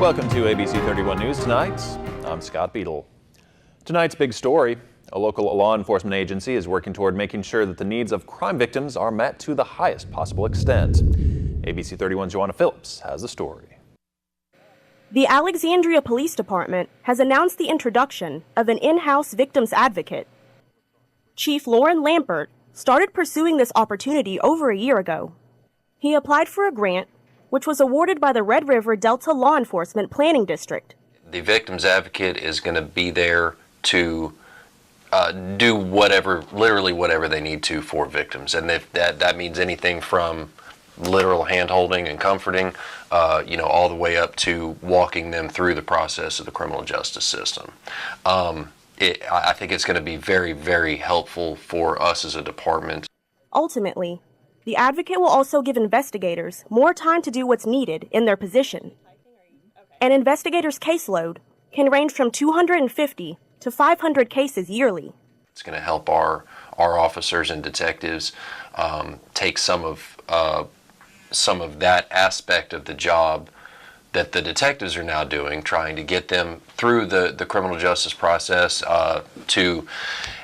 Welcome to ABC 31 News Tonight. I'm Scott Beadle. Tonight's big story: a local law enforcement agency is working toward making sure that the needs of crime victims are met to the highest possible extent. ABC 31's Joanna Phillips has the story. The Alexandria Police Department has announced the introduction of an in-house victims advocate. Chief Lauren Lampert started pursuing this opportunity over a year ago. He applied for a grant, which was awarded by the Red River Delta Law Enforcement Planning District. The victims advocate is going to be there to do whatever, literally whatever they need to for victims. And if that means anything from literal hand-holding and comforting, all the way up to walking them through the process of the criminal justice system. I think it's going to be very, very helpful for us as a department. Ultimately, the advocate will also give investigators more time to do what's needed in their position. An investigator's caseload can range from 250 to 500 cases yearly. It's going to help our officers and detectives take some of that aspect of the job that the detectives are now doing, trying to get them through the criminal justice process to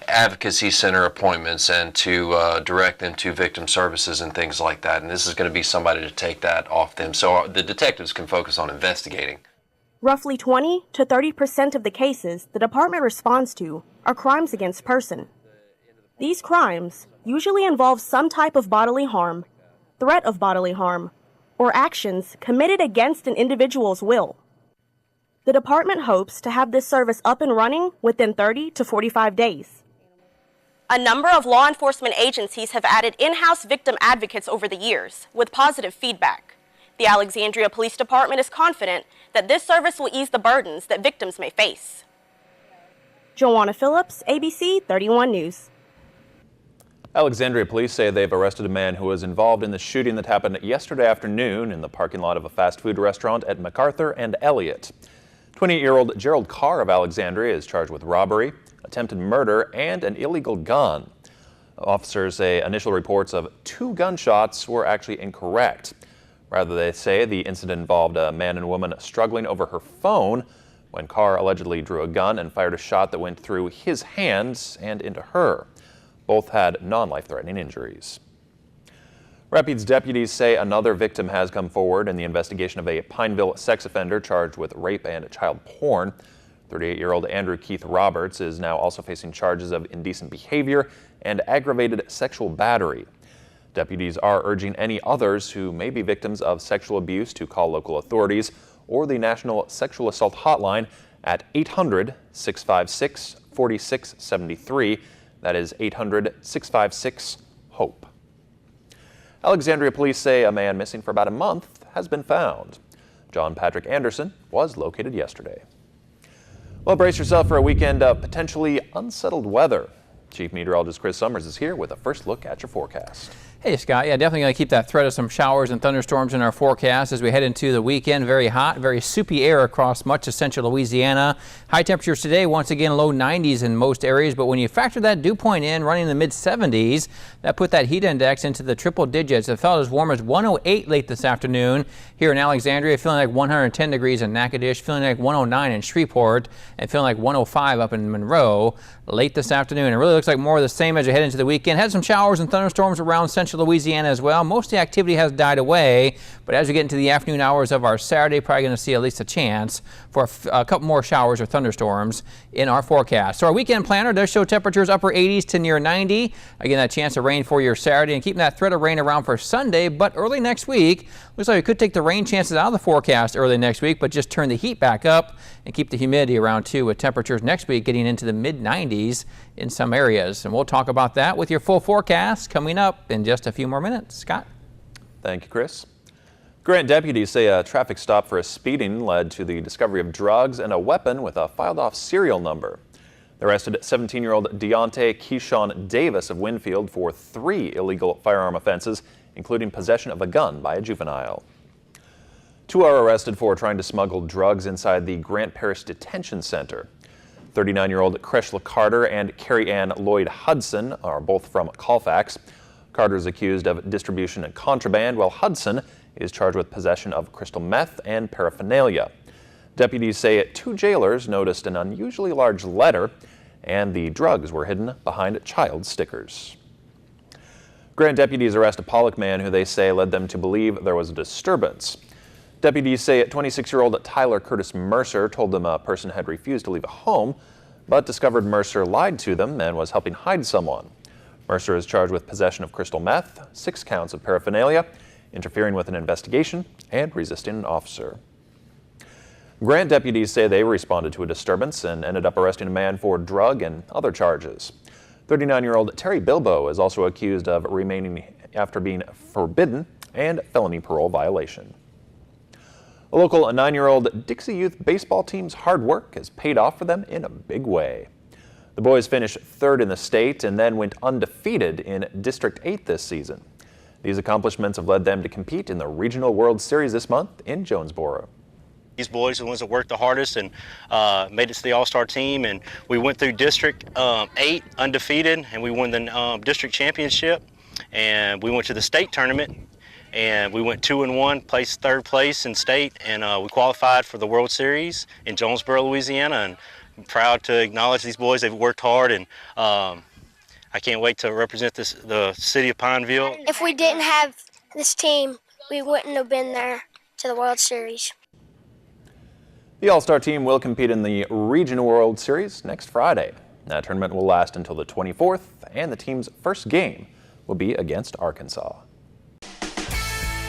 advocacy center appointments and to direct them to victim services and things like that. And this is going to be somebody to take that off them so the detectives can focus on investigating. Roughly 20 to 30% of the cases the department responds to are crimes against person. These crimes usually involve some type of bodily harm, threat of bodily harm, or actions committed against an individual's will. The department hopes to have this service up and running within 30 to 45 days. A number of law enforcement agencies have added in-house victim advocates over the years, with positive feedback. The Alexandria Police Department is confident that this service will ease the burdens that victims may face. Joanna Phillips, ABC 31 News. Alexandria police say they've arrested a man who was involved in the shooting that happened yesterday afternoon in the parking lot of a fast food restaurant at MacArthur and Elliott. 28-year-old Gerald Carr of Alexandria is charged with robbery, attempted murder, and an illegal gun. Officers say initial reports of 2 gunshots were actually incorrect. Rather, they say the incident involved a man and woman struggling over her phone when Carr allegedly drew a gun and fired a shot that went through his hands and into her. Both had non-life-threatening injuries. Rapides deputies say another victim has come forward in the investigation of a Pineville sex offender charged with rape and child porn. 38-year-old Andrew Keith Roberts is now also facing charges of indecent behavior and aggravated sexual battery. Deputies are urging any others who may be victims of sexual abuse to call local authorities or the National Sexual Assault Hotline at 800-656-4673. That is 800-656-HOPE. Alexandria police say a man missing for about a month has been found. John Patrick Anderson was located yesterday. Well, brace yourself for a weekend of potentially unsettled weather. Chief Meteorologist Chris Summers is here with a first look at your forecast. Hey, Scott. Yeah, definitely going to keep that threat of some showers and thunderstorms in our forecast as we head into the weekend. Very hot, very soupy air across much of central Louisiana. High temperatures today, once again, low 90s in most areas. But when you factor that dew point in, running in the mid 70s, that put that heat index into the triple digits. It felt as warm as 108 late this afternoon here in Alexandria, feeling like 110 degrees in Natchitoches, feeling like 109 in Shreveport, and feeling like 105 up in Monroe late this afternoon. It really looks like more of the same as you head into the weekend. Had some showers and thunderstorms around central Louisiana as well. Most of the activity has died away, but as we get into the afternoon hours of our Saturday, probably going to see at least a chance for a couple more showers or thunderstorms in our forecast. So our weekend planner does show temperatures upper 80s to near 90. Again, that chance of rain for your Saturday and keeping that threat of rain around for Sunday, but early next week, looks like we could take the rain chances out of the forecast early next week, but just turn the heat back up and keep the humidity around too, with temperatures next week getting into the mid 90s in some areas. And we'll talk about that with your full forecast coming up in just a few more minutes. Scott? Thank you, Chris. Grant deputies say a traffic stop for a speeding led to the discovery of drugs and a weapon with a filed-off serial number. They arrested 17-year-old Deontay Keyshawn Davis of Winfield for 3 illegal firearm offenses, including possession of a gun by a juvenile. 2 are arrested for trying to smuggle drugs inside the Grant Parish Detention Center. 39-year-old Kreshla Carter and Carrie Ann Lloyd Hudson are both from Colfax. Carter is accused of distribution and contraband, while Hudson is charged with possession of crystal meth and paraphernalia. Deputies say 2 jailers noticed an unusually large letter, and the drugs were hidden behind child stickers. Grant deputies arrest a Pollock man who they say led them to believe there was a disturbance. Deputies say 26-year-old Tyler Curtis Mercer told them a person had refused to leave a home, but discovered Mercer lied to them and was helping hide someone. Mercer is charged with possession of crystal meth, 6 counts of paraphernalia, interfering with an investigation, and resisting an officer. Grant deputies say they responded to a disturbance and ended up arresting a man for drug and other charges. 39-year-old Terry Bilbo is also accused of remaining after being forbidden and felony parole violation. A local 9-year-old Dixie Youth baseball team's hard work has paid off for them in a big way. The boys finished 3rd in the state and then went undefeated in District 8 this season. These accomplishments have led them to compete in the Regional World Series this month in Jonesboro. These boys are the ones that worked the hardest and made it to the All-Star team, and we went through District 8 undefeated, and we won the district championship, and we went to the state tournament, and we went 2-1, placed 3rd place in state, and we qualified for the World Series in Jonesboro, Louisiana, and I'm proud to acknowledge these boys. They've worked hard, and I can't wait to represent the city of Pineville. If we didn't have this team, we wouldn't have been there to the World Series. The All-Star team will compete in the Regional World Series next Friday. That tournament will last until the 24th, and the team's first game will be against Arkansas.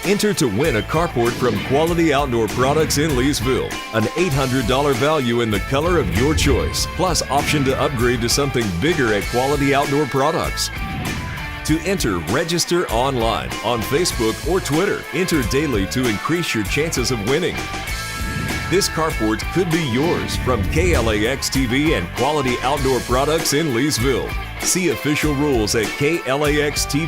Enter to win a carport from Quality Outdoor Products in Leesville. An $800 value in the color of your choice, plus option to upgrade to something bigger at Quality Outdoor Products. To enter, register online on Facebook or Twitter. Enter daily to increase your chances of winning. This carport could be yours from KLAX TV and Quality Outdoor Products in Leesville. See official rules at KLAXTV.com.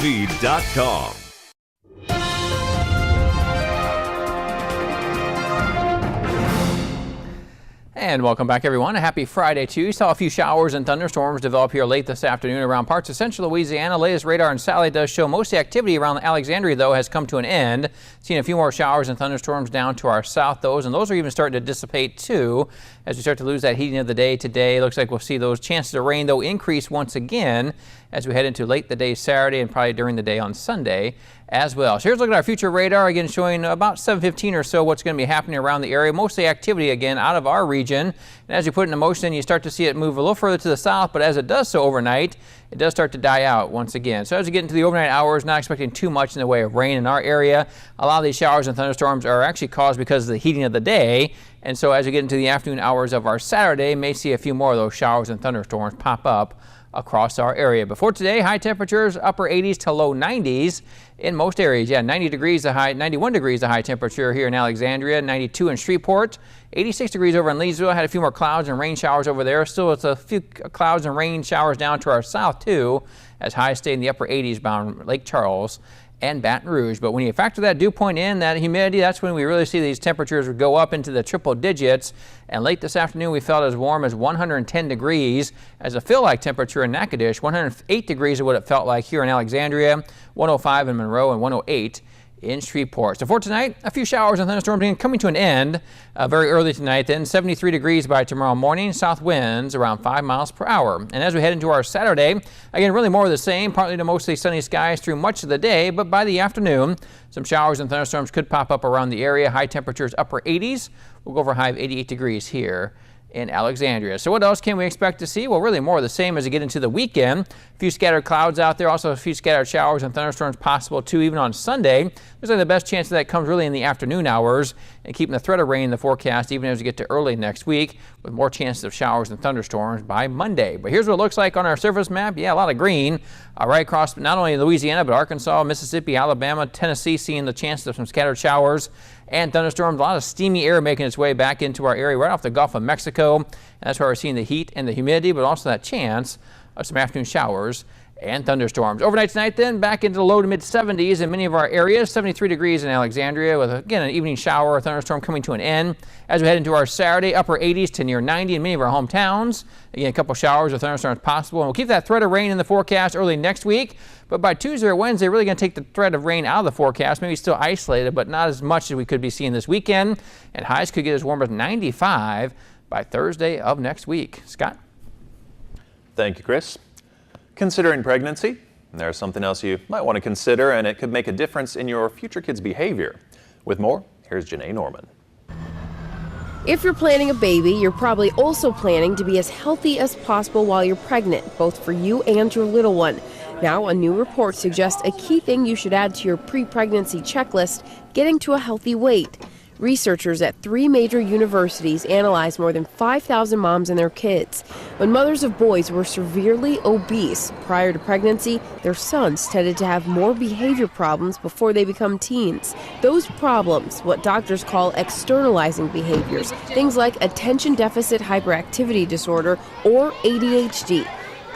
And welcome back, everyone. A happy Friday to you. Saw a few showers and thunderstorms develop here late this afternoon around parts of central Louisiana. Latest radar and satellite does show most of the activity around Alexandria, though, has come to an end. Seeing a few more showers and thunderstorms down to our south, and those are even starting to dissipate, too, as we start to lose that heating of the day today. Looks like we'll see those chances of rain, though, increase once again as we head into late the day Saturday and probably during the day on Sunday as well. So here's a look at our future radar, again showing about 7:15 or so what's going to be happening around the area. Mostly activity again out of our region. And as you put it into motion, you start to see it move a little further to the south, but as it does so overnight, it does start to die out once again. So as we get into the overnight hours, not expecting too much in the way of rain in our area. A lot of these showers and thunderstorms are actually caused because of the heating of the day. And so as we get into the afternoon hours of our Saturday, may see a few more of those showers and thunderstorms pop up across our area. Before today, high temperatures, upper 80s to low 90s in most areas. Yeah, 90 degrees the high, 91 degrees the high temperature here in Alexandria, 92 in Shreveport, 86 degrees over in Leesville. Had a few more clouds and rain showers over there. Still, it's a few clouds and rain showers down to our south too, as highs stay in the upper 80s bound Lake Charles and Baton Rouge. But when you factor that dew point in, that humidity, that's when we really see these temperatures go up into the triple digits. And late this afternoon, we felt as warm as 110 degrees as a feel-like temperature in Natchitoches. 108 degrees is what it felt like here in Alexandria, 105 in Monroe, and 108 in Shreveport. So for tonight, a few showers and thunderstorms coming to an end very early tonight. Then 73 degrees by tomorrow morning. South winds around 5 miles per hour. And as we head into our Saturday, again, really more of the same, partly to mostly sunny skies through much of the day. But by the afternoon, some showers and thunderstorms could pop up around the area. High temperatures upper 80s. We'll go over a high of 88 degrees here in Alexandria. So what else can we expect to see? Well, really more of the same as we get into the weekend. A few scattered clouds out there, also a few scattered showers and thunderstorms possible too, even on Sunday. There's like the best chance that comes really in the afternoon hours and keeping the threat of rain in the forecast even as we get to early next week, with more chances of showers and thunderstorms by Monday. But here's what it looks like on our surface map. Yeah, a lot of green right across not only Louisiana, but Arkansas, Mississippi, Alabama, Tennessee, seeing the chances of some scattered showers and thunderstorms. A lot of steamy air making its way back into our area right off the Gulf of Mexico. And that's where we're seeing the heat and the humidity, but also that chance of some afternoon showers and thunderstorms. Overnight tonight, then, back into the low to mid 70s in many of our areas. 73 degrees in Alexandria with, again, an evening shower or thunderstorm coming to an end. As we head into our Saturday, upper 80s to near 90 in many of our hometowns. Again, a couple showers or thunderstorms possible. And we'll keep that threat of rain in the forecast early next week. But by Tuesday or Wednesday, really going to take the threat of rain out of the forecast. Maybe still isolated, but not as much as we could be seeing this weekend. And highs could get as warm as 95 by Thursday of next week. Scott? Thank you, Chris. Considering pregnancy, there's something else you might want to consider, and it could make a difference in your future kid's behavior. With more, here's Janae Norman. If you're planning a baby, you're probably also planning to be as healthy as possible while you're pregnant, both for you and your little one. Now, a new report suggests a key thing you should add to your pre-pregnancy checklist: getting to a healthy weight. Researchers at 3 major universities analyzed more than 5,000 moms and their kids. When mothers of boys were severely obese prior to pregnancy, their sons tended to have more behavior problems before they become teens. Those problems, what doctors call externalizing behaviors, things like attention deficit hyperactivity disorder or ADHD.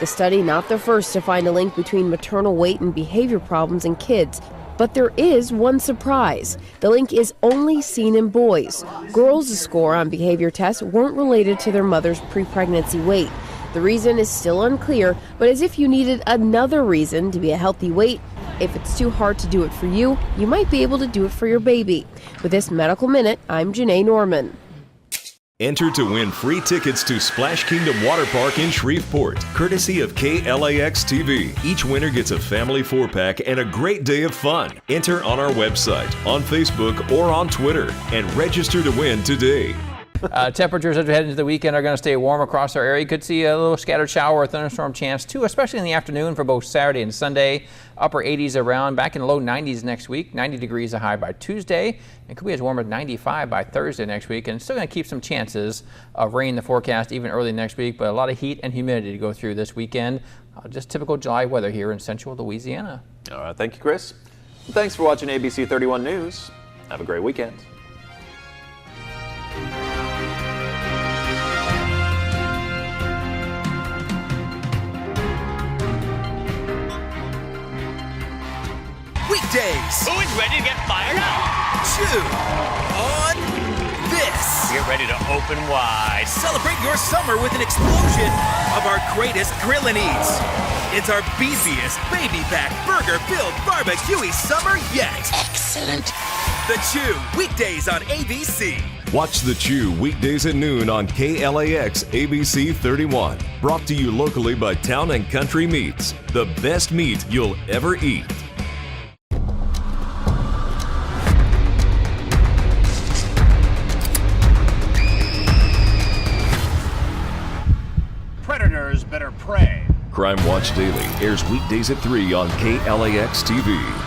The study not the first to find a link between maternal weight and behavior problems in kids. But there is one surprise. The link is only seen in boys. Girls' score on behavior tests weren't related to their mother's pre-pregnancy weight. The reason is still unclear, but as if you needed another reason to be a healthy weight, if it's too hard to do it for you, you might be able to do it for your baby. With this Medical Minute, I'm Janae Norman. Enter to win free tickets to Splash Kingdom Water Park in Shreveport, courtesy of KLAX TV. Each winner gets a family 4-pack and a great day of fun. Enter on our website, on Facebook, or on Twitter, and register to win today. Temperatures as we head into the weekend are going to stay warm across our area. You could see a little scattered shower or thunderstorm chance too, especially in the afternoon for both Saturday and Sunday. Upper 80s around, back in the low 90s next week. 90 degrees a high by Tuesday. It could be as warm as 95 by Thursday next week. And it's still going to keep some chances of rain in the forecast even early next week, but a lot of heat and humidity to go through this weekend. Just typical July weather here in central Louisiana. All right, thank you, Chris. Thanks for watching ABC 31 News. Have a great weekend. Weekdays. Who is ready to get fired up? Chew on this. Get ready to open wide. Celebrate your summer with an explosion of our greatest grillin' eats. It's our beeziest baby back burger-filled barbecue-y summer yet. Excellent. The Chew, weekdays on ABC. Watch The Chew weekdays at noon on KLAX ABC 31. Brought to you locally by Town and Country Meats. The best meat you'll ever eat. Predators better pray. Crime Watch Daily airs weekdays at 3 on KLAX TV.